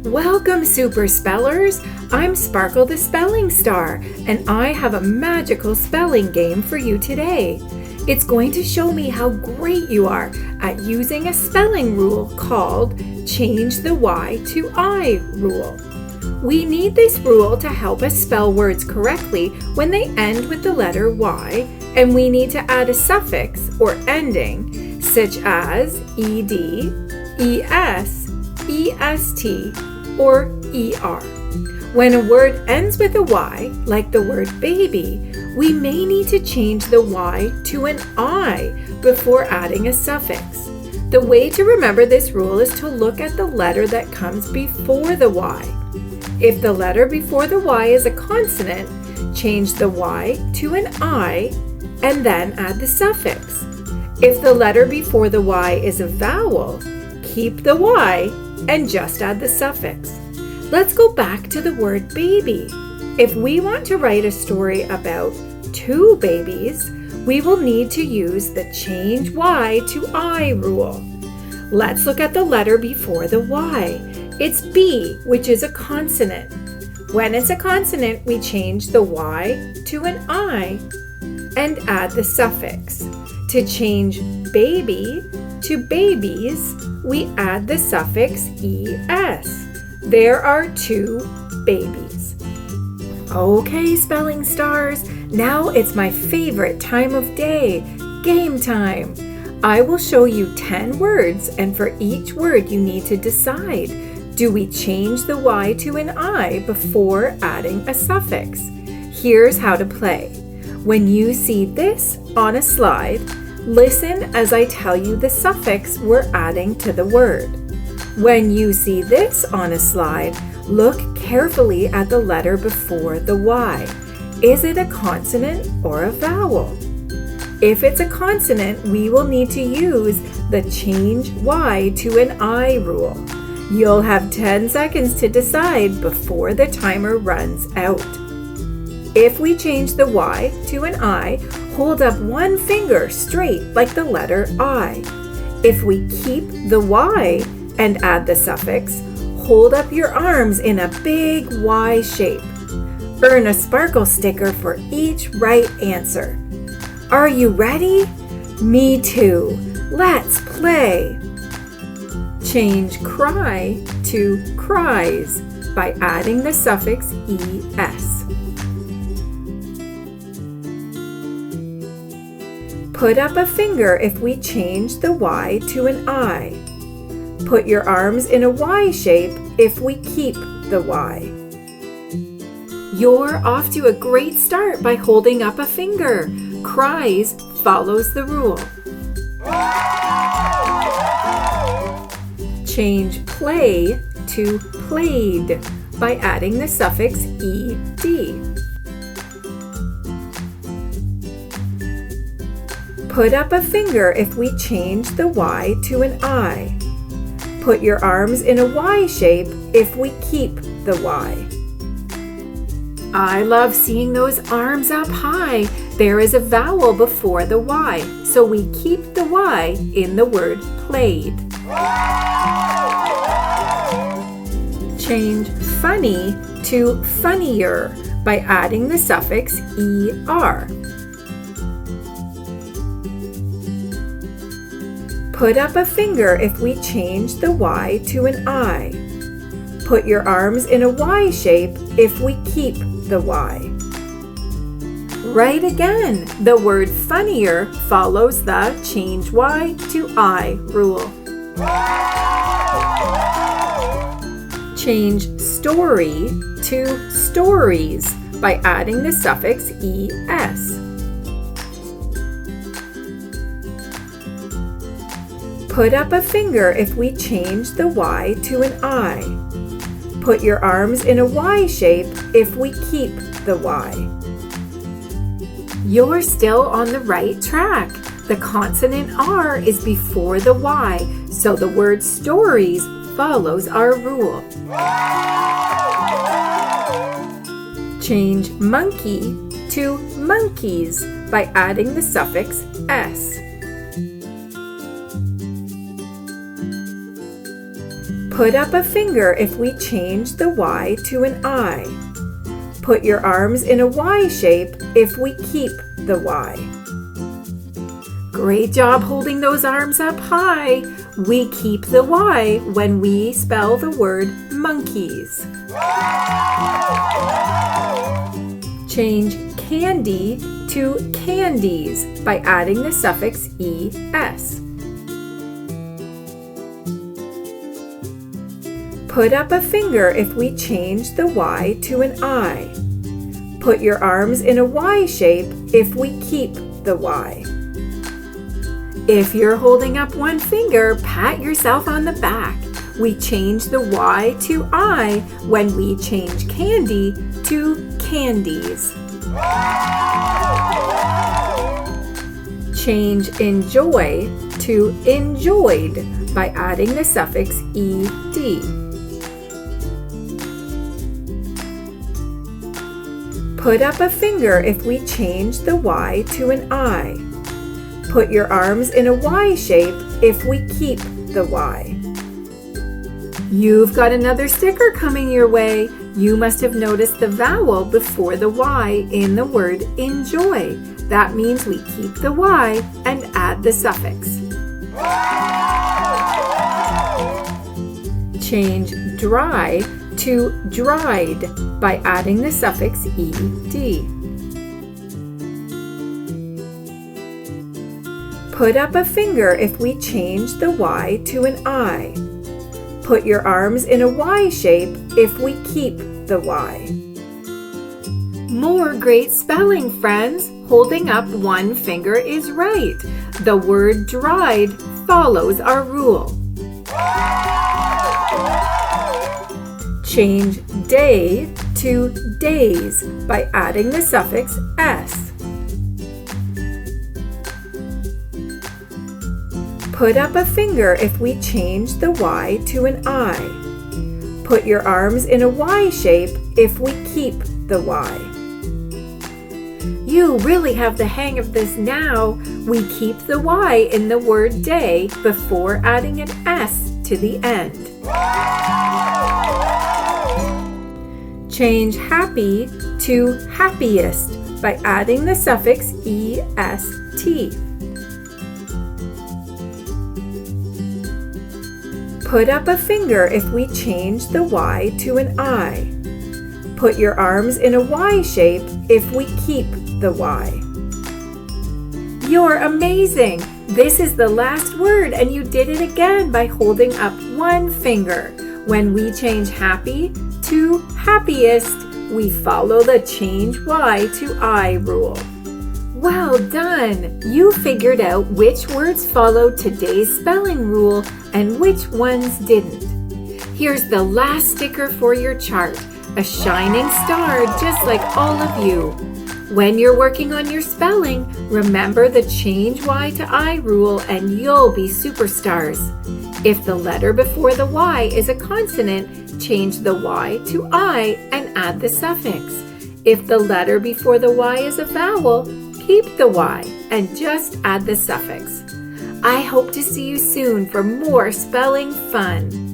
Welcome, Super Spellers! I'm Sparkle the Spelling Star, and I have a magical spelling game for you today. It's going to show me how great you are at using a spelling rule called Change the Y to I rule. We need this rule to help us spell words correctly when they end with the letter Y, and we need to add a suffix or ending such as ed, es, est, or er. When a word ends with a Y, like the word baby, we may need to change the Y to an I before adding a suffix. The way to remember this rule is to look at the letter that comes before the Y. If the letter before the Y is a consonant, change the Y to an I and then add the suffix. If the letter before the Y is a vowel, keep the Y and just add the suffix. Let's go back to the word baby. If we want to write a story about two babies, we will need to use the change Y to I rule. Let's look at the letter before the Y. It's B, which is a consonant. When it's a consonant, we change the Y to an I and add the suffix. To change baby to babies, we add the suffix es. There are two babies. Okay, spelling stars, now it's my favorite time of day, game time. I will show you 10 words, and for each word you need to decide, do we change the Y to an I before adding a suffix? Here's how to play. When you see this on a slide, listen as I tell you the suffix we're adding to the word. When you see this on a slide, look carefully at the letter before the Y. Is it a consonant or a vowel? If it's a consonant, we will need to use the change Y to an I rule. You'll have 10 seconds to decide before the timer runs out. If we change the Y to an I, hold up one finger straight like the letter I. If we keep the Y and add the suffix, hold up your arms in a big Y shape. Earn a sparkle sticker for each right answer. Are you ready? Me too. Let's play. Change cry to cries by adding the suffix es. Put up a finger if we change the Y to an I. Put your arms in a Y shape if we keep the Y. You're off to a great start by holding up a finger. Cries follows the rule. Change play to played by adding the suffix ed. Put up a finger if we change the Y to an I. Put your arms in a Y shape if we keep the Y. I love seeing those arms up high. There is a vowel before the Y, so we keep the Y in the word played. Change funny to funnier by adding the suffix er. Put up a finger if we change the Y to an I. Put your arms in a Y shape if we keep the Y. Right again, the word funnier follows the change Y to I rule. Change story to stories by adding the suffix es. Put up a finger if we change the Y to an I. Put your arms in a Y shape if we keep the Y. You're still on the right track. The consonant R is before the Y, so the word stories follows our rule. Change monkey to monkeys by adding the suffix s. Put up a finger if we change the Y to an I. Put your arms in a Y shape if we keep the Y. Great job holding those arms up high. We keep the Y when we spell the word monkeys. Change candy to candies by adding the suffix es. Put up a finger if we change the Y to an I. Put your arms in a Y shape if we keep the Y. If you're holding up one finger, pat yourself on the back. We change the Y to I when we change candy to candies. Change enjoy to enjoyed by adding the suffix ed. Put up a finger if we change the Y to an I. Put your arms in a Y shape if we keep the Y. You've got another sticker coming your way. You must have noticed the vowel before the Y in the word enjoy. That means we keep the Y and add the suffix. Change dry to dried by adding the suffix ed. Put up a finger if we change the Y to an I. Put your arms in a Y shape if we keep the Y. More great spelling, friends. Holding up one finger is right. The word dried follows our rule. Change day to days by adding the suffix s. Put up a finger if we change the Y to an I. Put your arms in a Y shape if we keep the Y. You really have the hang of this now. We keep the Y in the word day before adding an S to the end. Change happy to happiest by adding the suffix est. Put up a finger if we change the Y to an I. Put your arms in a Y shape if we keep the Y. You're amazing! This is the last word and you did it again by holding up one finger. When we change happy to happiest, we follow the change Y to I rule. Well done! You figured out which words followed today's spelling rule and which ones didn't. Here's the last sticker for your chart, a shining star just like all of you. When you're working on your spelling, remember the change Y to I rule and you'll be superstars. If the letter before the Y is a consonant, change the Y to I and add the suffix. If the letter before the Y is a vowel, keep the Y and just add the suffix. I hope to see you soon for more spelling fun.